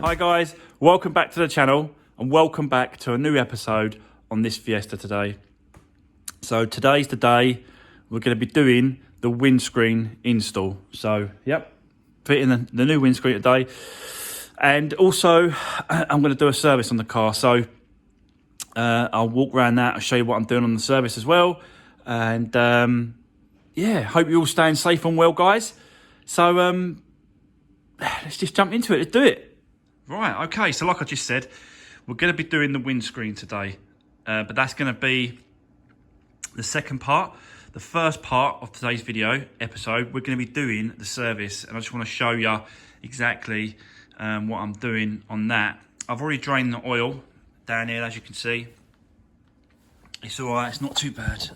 Hi guys, welcome back to the channel and welcome back to a new episode on this Fiesta today. So today's the day we're going to be doing the windscreen install. So yep, fitting the new windscreen today, and also I'm going to do a service on the car. So I'll walk around that, I'll show you what I'm doing on the service as well, and yeah, hope you're all staying safe and well, guys. So let's just jump into it. Let's do it. Right, okay, so like I just said, we're going to be doing the windscreen today, but that's going to be the second part. The first part of today's episode, we're going to be doing the service, and I just want to show you exactly what I'm doing on that. I've already drained the oil down here, as you can see. It's all right, it's not too bad.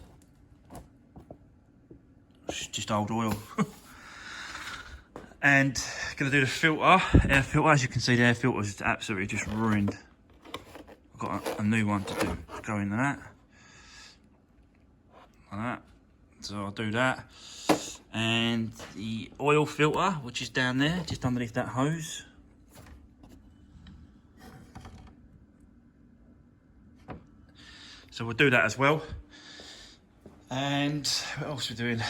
It's just old oil. And going to do the filter, air filter. As you can see, the air filter is absolutely just ruined. I've got a new one to do, go into that. Like that. So I'll do that. And the oil filter, which is down there, just underneath that hose. So we'll do that as well. And what else are we doing?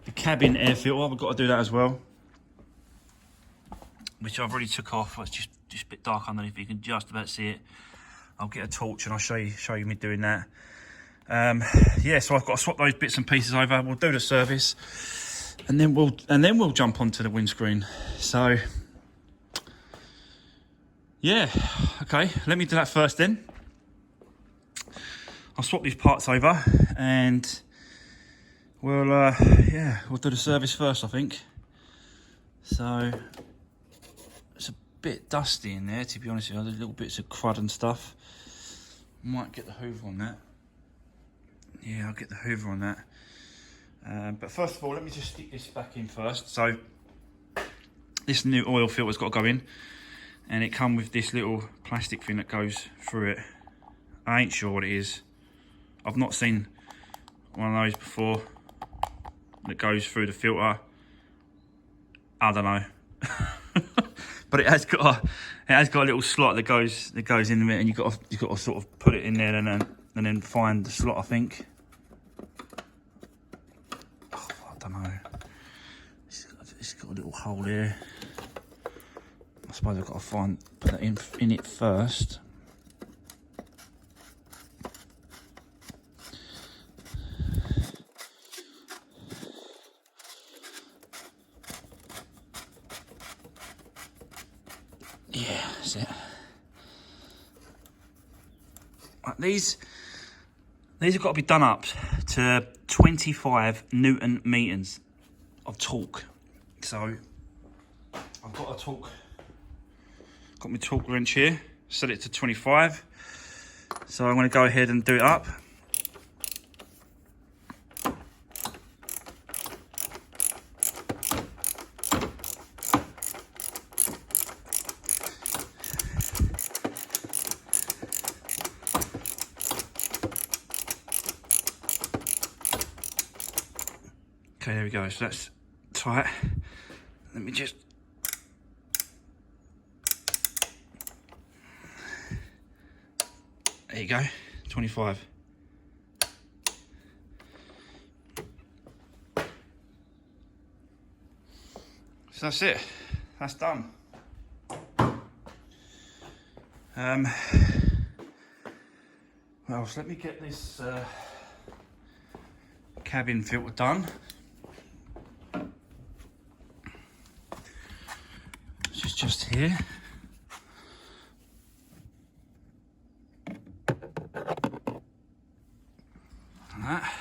The cabin air filter, I've got to do that as well, which I've already took off. It's just a bit dark underneath, you can just about see it. I'll get a torch and I'll show you me doing that. Yeah, so I've got to swap those bits and pieces over. We'll do the service, and then we'll jump onto the windscreen. So yeah, okay, let me do that first then. I'll swap these parts over and we'll do the service first, I think. So it's a bit dusty in there, to be honest with you. There's little bits of crud and stuff. Might get the hoover on that. Yeah, I'll get the hoover on that. But first of all, let me just stick this back in first. So this new oil filter's got to go in, and it comes with this little plastic thing that goes through it. I ain't sure what it is. I've not seen one of those before that goes through the filter. I don't know. But it has got a little slot that goes in there, and you've got to sort of put it in there and then find the slot, I think. Oh, I don't know. It's got a little hole there. I suppose I've got to put that in it first. Yeah, that's it. Right, these have got to be done up to 25 Newton meters of torque. So I've got my torque wrench here, set it to 25. So I'm going to go ahead and do it up. Okay, there we go, so that's tight. Let me just... There you go, 25. So that's it, that's done. Well, so let me get this cabin filter done. Just here. And that.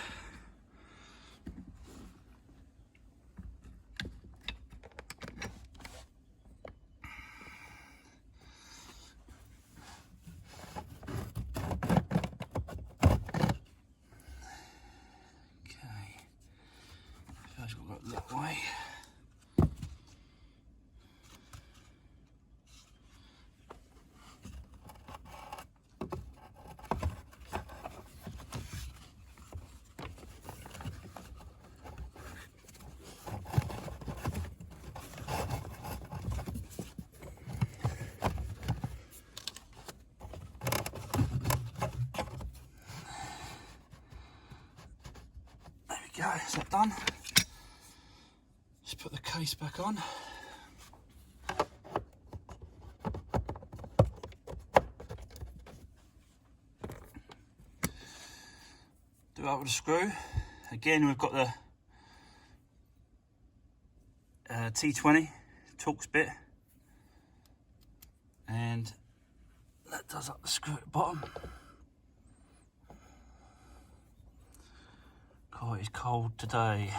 Okay. First we'll go that way. go, is that done? Let's put the case back on. Do that with a screw. Again, we've got the T20 Torx bit, and that does up the screw at the bottom. God, it's cold today.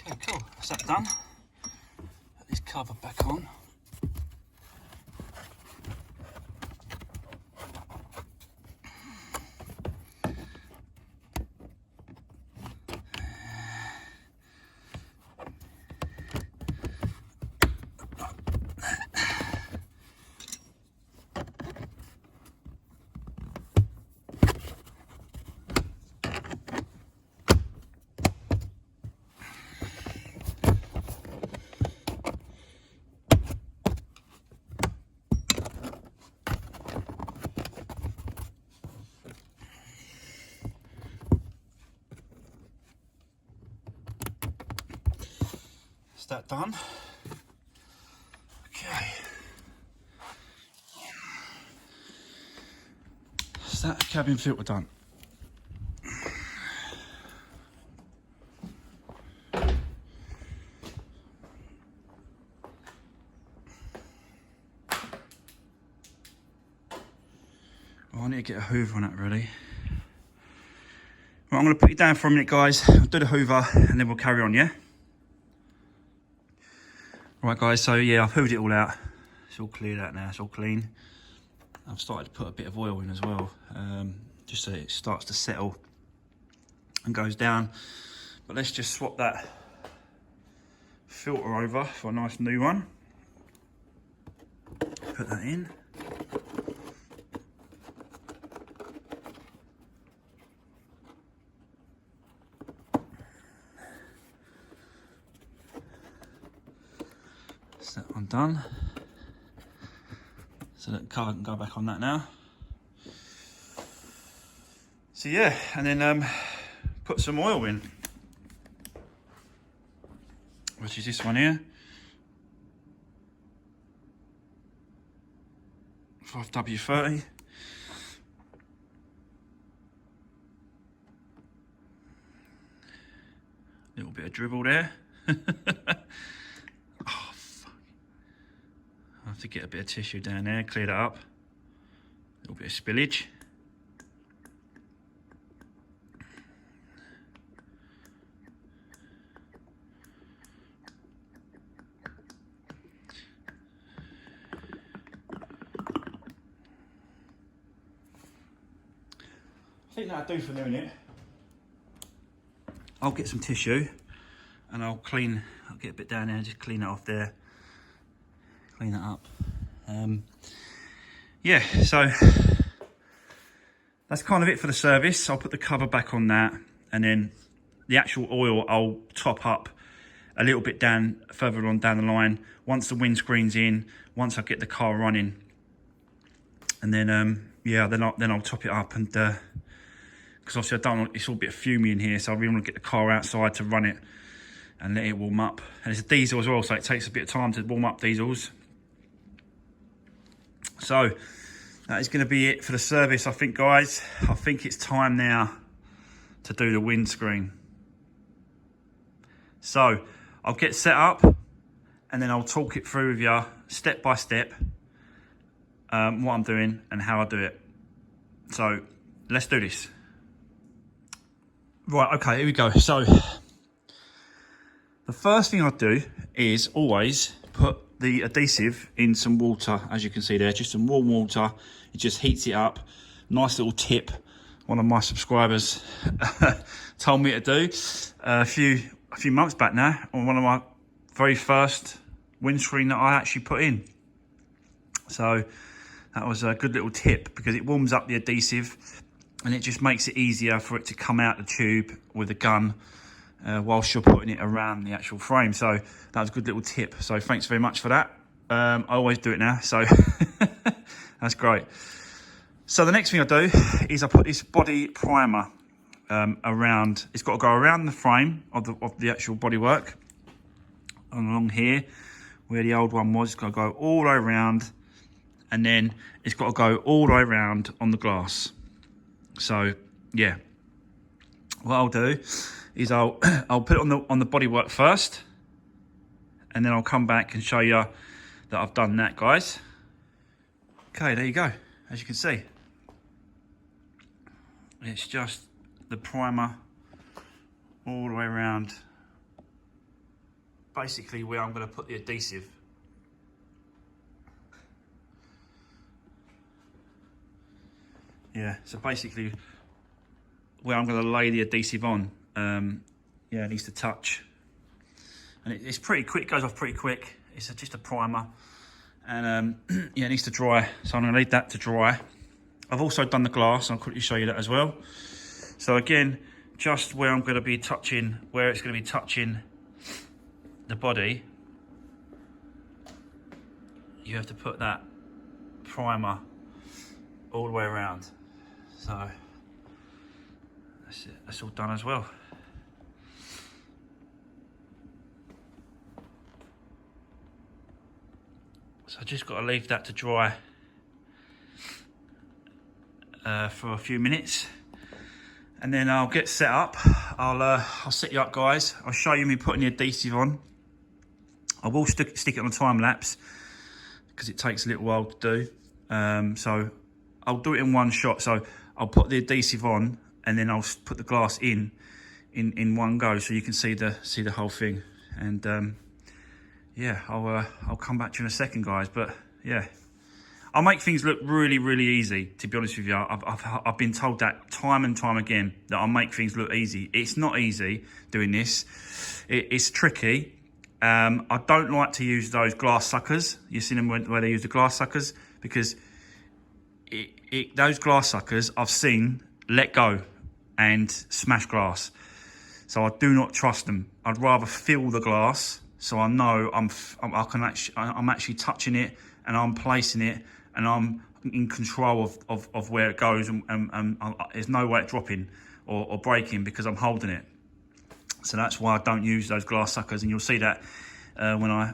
Okay, cool. That's that done. Put this cover back on. Is that done? Okay. Is that cabin filter done? Oh, I need to get a hoover on that really. Right, I'm going to put you down for a minute, guys. I'll do the hoover and then we'll carry on, yeah? Right guys, so yeah, I've hoovered it all out. It's all cleared out now, it's all clean. I've started to put a bit of oil in as well, just so it starts to settle and goes down. But let's just swap that filter over for a nice new one. Put that in. That one done, so that car can go back on that now. So yeah, and then put some oil in, which is this one here, 5W30. Little bit of dribble there. I have to get a bit of tissue down there, clear that up. A little bit of spillage. I think that'll do for the minute. I'll get some tissue and I'll get a bit down there, just clean it off there. Clean that up. Yeah, so that's kind of it for the service. I'll put the cover back on that, and then the actual oil I'll top up a little bit further on down the line once the windscreen's in, once I get the car running, and then yeah, then I'll top it up, and because obviously I don't want, it's all a bit fumy in here, so I really want to get the car outside to run it and let it warm up. And it's a diesel as well, so it takes a bit of time to warm up diesels. So that is going to be it for the service, I think, guys. I think it's time now to do the windscreen. So I'll get set up and then I'll talk it through with you step by step, what I'm doing and how I do it. So let's do this. Right, okay, here we go. So the first thing I do is always put the adhesive in some water, as you can see there, just some warm water. It just heats it up. Nice little tip one of my subscribers told me to do a few months back now on one of my very first windscreen that I actually put in. So that was a good little tip because it warms up the adhesive and it just makes it easier for it to come out the tube with a gun whilst you're putting it around the actual frame. So that was a good little tip. So thanks very much for that. I always do it now, so that's great. So the next thing I do is I put this body primer around. It's got to go around the frame of the actual bodywork, along here where the old one was. It's got to go all the way around, and then it's got to go all the way around on the glass. So yeah, what I'll do is I'll put it on the bodywork first, and then I'll come back and show you that I've done that, guys. Okay, there you go. As you can see, it's just the primer all the way around, basically where I'm going to put the adhesive. Yeah, so basically where I'm going to lay the adhesive on. Yeah, it needs to touch, and it's pretty quick. It goes off pretty quick. It's just a primer, and yeah, it needs to dry. So I'm going to leave that to dry. I've also done the glass. I'll quickly show you that as well. So again, just where I'm going to be touching, where it's going to be touching the body, you have to put that primer all the way around. So that's it. That's all done as well. So I just got to leave that to dry for a few minutes, and then I'll get set up. I'll set you up, guys. I'll show you me putting the adhesive on. I will stick it on a time lapse because it takes a little while to do. So I'll do it in one shot. So I'll put the adhesive on, and then I'll put the glass in one go, so you can see the whole thing. And yeah, I'll come back to you in a second, guys. But yeah, I'll make things look really, really easy, to be honest with you. I've been told that time and time again, that I'll make things look easy. It's not easy doing this. It's tricky. I don't like to use those glass suckers. You've seen them where they use the glass suckers, because those glass suckers I've seen let go and smash glass. So I do not trust them. I'd rather feel the glass, so I know I'm actually touching it, and I'm placing it, and I'm in control of where it goes, and there's no way it dropping or breaking because I'm holding it. So that's why I don't use those glass suckers, and you'll see that when I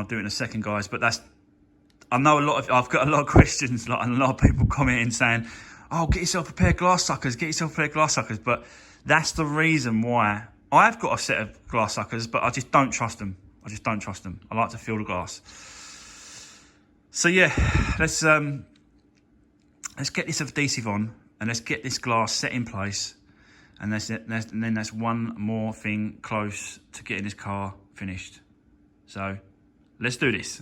do it in a second, guys. But I know I've got a lot of questions, like, and a lot of people commenting saying, "Oh, get yourself a pair of glass suckers, get yourself a pair of glass suckers." But that's the reason why I've got a set of glass suckers, but I just don't trust them. I just don't trust them. I like to feel the glass. So yeah, let's get this adhesive on, and let's get this glass set in place, and then that's one more thing close to getting this car finished. So let's do this.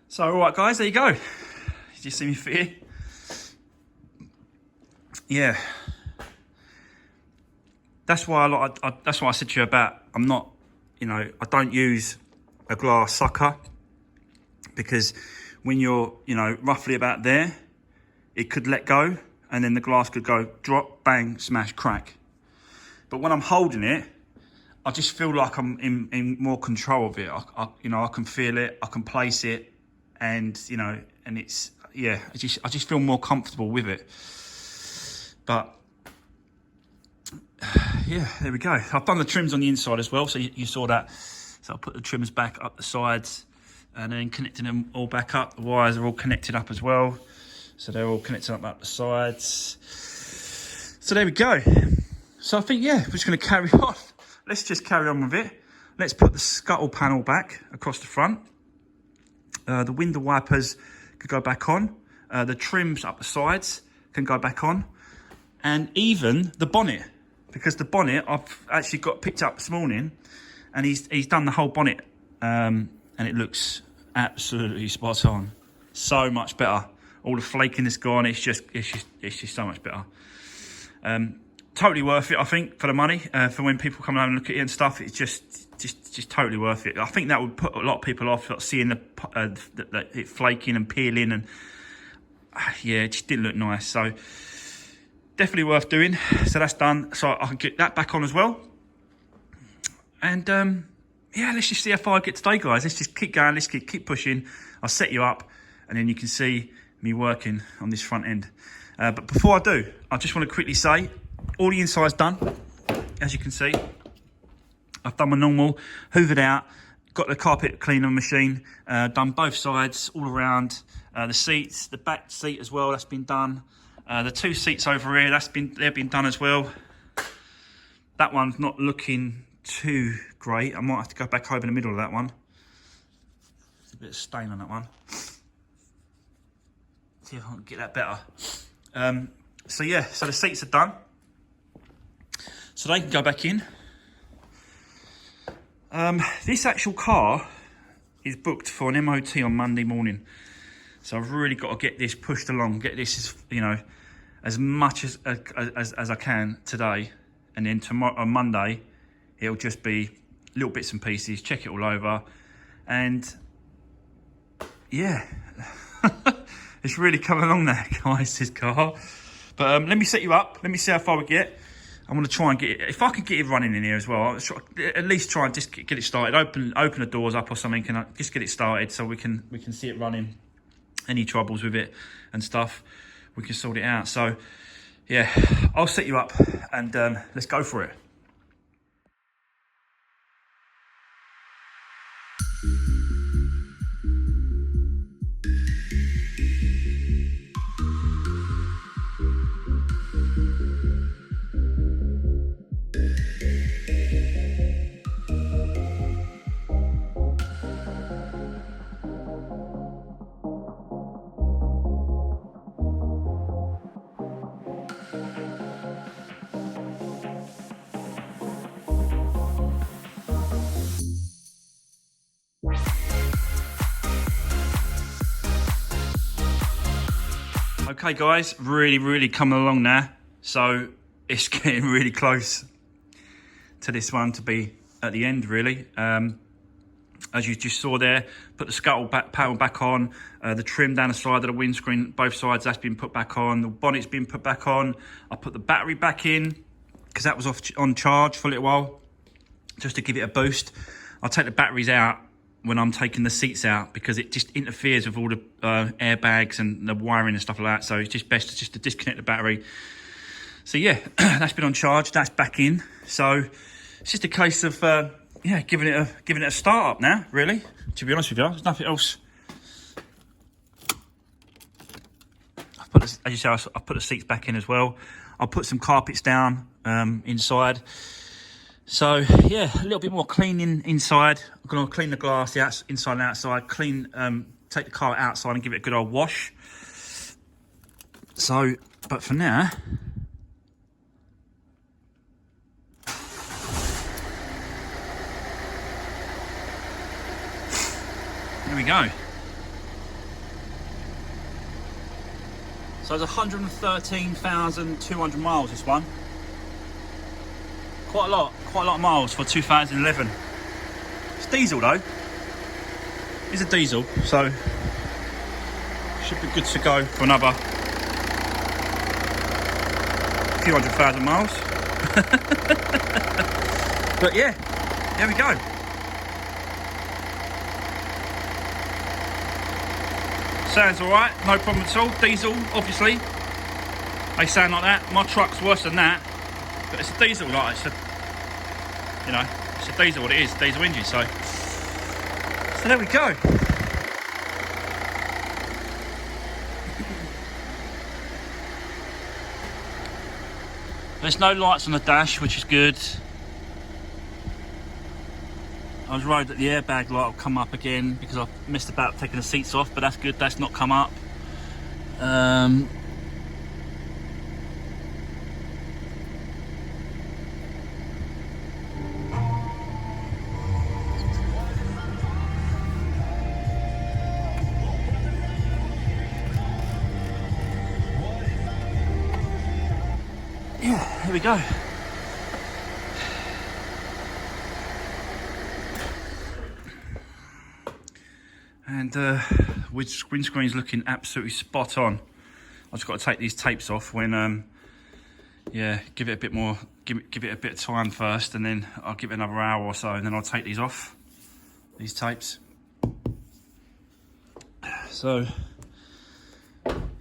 So, all right, guys, there you go. Did you see me fit here? Yeah. That's why that's why I said to you about, I'm not, I don't use a glass sucker, because when you're, roughly about there, it could let go, and then the glass could go drop, bang, smash, crack. But when I'm holding it, I just feel like I'm in more control of it. I can feel it, I can place it, and and it's, yeah, I just feel more comfortable with it. But yeah, there we go. I've done the trims on the inside as well, so you saw that. So I'll put the trims back up the sides, and then connecting them all back up. The wires are all connected up as well, so they're all connected up the sides. So there we go. So I think, yeah, we're just going to carry on. Let's just carry on with it. let's put the scuttle panel back across the front. The window wipers could go back on. The trims up the sides can go back on. And even the bonnet, because the bonnet I've actually got picked up this morning, and he's done the whole bonnet, and it looks absolutely spot on. So much better. All the flakiness gone. It's just so much better. Totally worth it, I think, for the money. For when people come around and look at it and stuff, it's just totally worth it. I think that would put a lot of people off, like, seeing it flaking and peeling, and yeah, it just didn't look nice. So definitely worth doing. So that's done. So I can get that back on as well. And yeah, let's just see how far I get today, guys. Let's just keep going. Let's keep pushing. I'll set you up, and then you can see me working on this front end. But before I do, I just want to quickly say, all the inside's done, as you can see. I've done my normal, hoovered out, got the carpet cleaner machine, done both sides, all around. The seats, the back seat as well, that's been done. The two seats over here, they've been done as well. That one's not looking too great. I might have to go back over the middle of that one. There's a bit of stain on that one. See if I can get that better. So yeah, so the seats are done. So they can go back in. This actual car is booked for an MOT on Monday morning. So I've really got to get this pushed along, get this, you know, as much as I can today. And then tomorrow, on Monday, it'll just be little bits and pieces, check it all over. And yeah, it's really coming along there, guys, this car. But let me set you up. Let me see how far we get. I'm going to try and get it, if I can get it running in here as well, I'll at least try and just get it started. Open the doors up or something, and just get it started so we can see it running. Any troubles with it and stuff, we can sort it out. So yeah, I'll set you up, and let's go for it. Okay guys, really coming along now. So it's getting really close to this one to be at the end, really. As you just saw there, put the scuttle panel back on, the trim down the side of the windscreen, both sides, that's been put back on, the bonnet's been put back on. I put the battery back in, because that was on charge for a little while, just to give it a boost. I'll take the batteries out when I'm taking the seats out, because it just interferes with all the airbags and the wiring and stuff like that. So it's just best to disconnect the battery. So yeah, that's been on charge, that's back in. So it's just a case of yeah, giving it a start up now, really, to be honest with you. There's nothing else. As you say, I've put the seats back in as well. I'll put some carpets down inside. So yeah, a little bit more cleaning inside. I'm gonna clean the glass, the inside and outside, take the car outside and give it a good old wash. So, but for now, there we go. So it's 113,200 miles, this one. Quite a lot of miles for 2011. It's diesel though. It's a diesel, so should be good to go for another few 100,000 miles. But yeah, there we go. Sounds alright, no problem at all. Diesel, obviously. They sound like that. My truck's worse than that. But it's a diesel, like it's a diesel, what it is, diesel engine, so there we go. There's no lights on the dash, which is good. was worried that the airbag light will come up again because I missed about taking the seats off, but that's good, that's not come up. Yeah, here we go. And windscreen's looking absolutely spot on. I've just got to take these tapes off when, yeah, give it a bit more, give it a bit of time first, and then I'll give it another hour or so, and then I'll take these off, these tapes. So,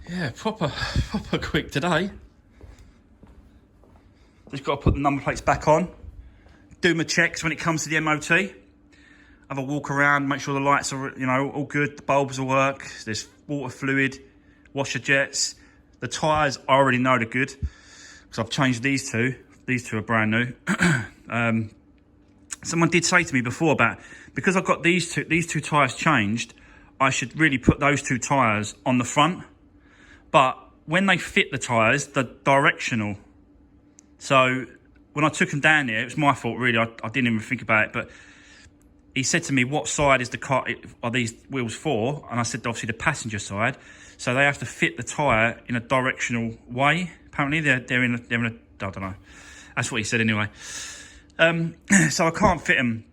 yeah, proper quick today. Just got to put the number plates back on, do my checks when it comes to the MOT. Have a walk around, make sure the lights are, you know, all good, the bulbs will work, there's water fluid, washer jets. The tyres, I already know they're good, because I've changed these two. These two are brand new. Someone did say to me before about, because I've got these two tyres changed, I should really put those two tyres on the front. But when they fit the tyres, they're directional. So when I took them down there, it was my fault really, I didn't even think about it, but he said to me, what side is the car, are these wheels for? And I said, obviously the passenger side. So they have to fit the tyre in a directional way. Apparently they're in a, I don't know. That's what he said anyway. So I can't fit them.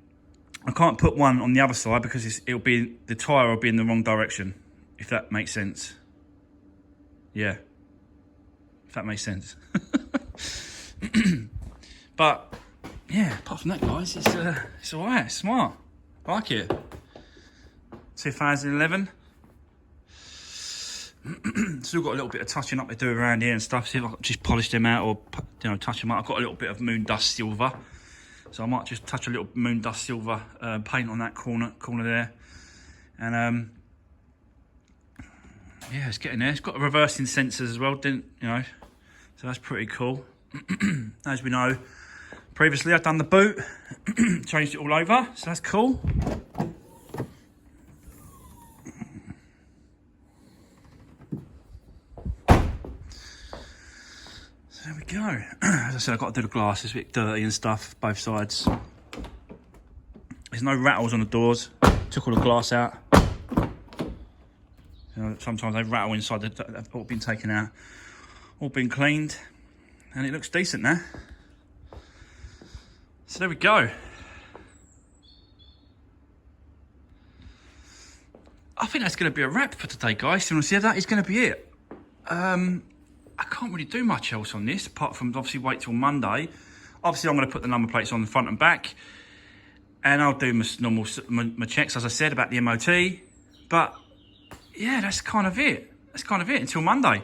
I can't put one on the other side because the tyre will be in the wrong direction, if that makes sense. Yeah, if that makes sense. But yeah, apart from that, guys, it's all right, it's smart. I like it. 2011. Still got a little bit of touching up to do around here and stuff. See if I can just polish them out or, you know, touch them up. I've got a little bit of moon dust silver, so I might just touch a little moon dust silver paint on that corner there. And yeah, it's getting there. It's got reversing sensors as well, so that's pretty cool. As we know, previously I've done the boot, changed it all over, so that's cool. So there we go. As I said, I've got to do the glass, it's a bit dirty and stuff, both sides. There's no rattles on the doors, took all the glass out. Sometimes they rattle inside, they've all been taken out, all been cleaned, and it looks decent now. So there we go. I think that's going to be a wrap for today, guys. You want to see that is going to be it. I can't really do much else on this, apart from obviously wait till Monday. Obviously, I'm going to put the number plates on the front and back, and I'll do my normal my checks, as I said, about the MOT. But yeah, that's kind of it. That's kind of it until Monday.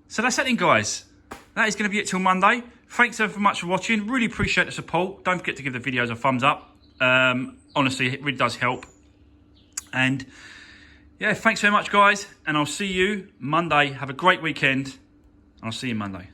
So that's it then, guys. That is going to be it till Monday. Thanks so much for watching. Really appreciate the support. Don't forget to give the videos a thumbs up. Honestly, it really does help. And yeah, thanks very much, guys. And I'll see you Monday. Have a great weekend. I'll see you Monday.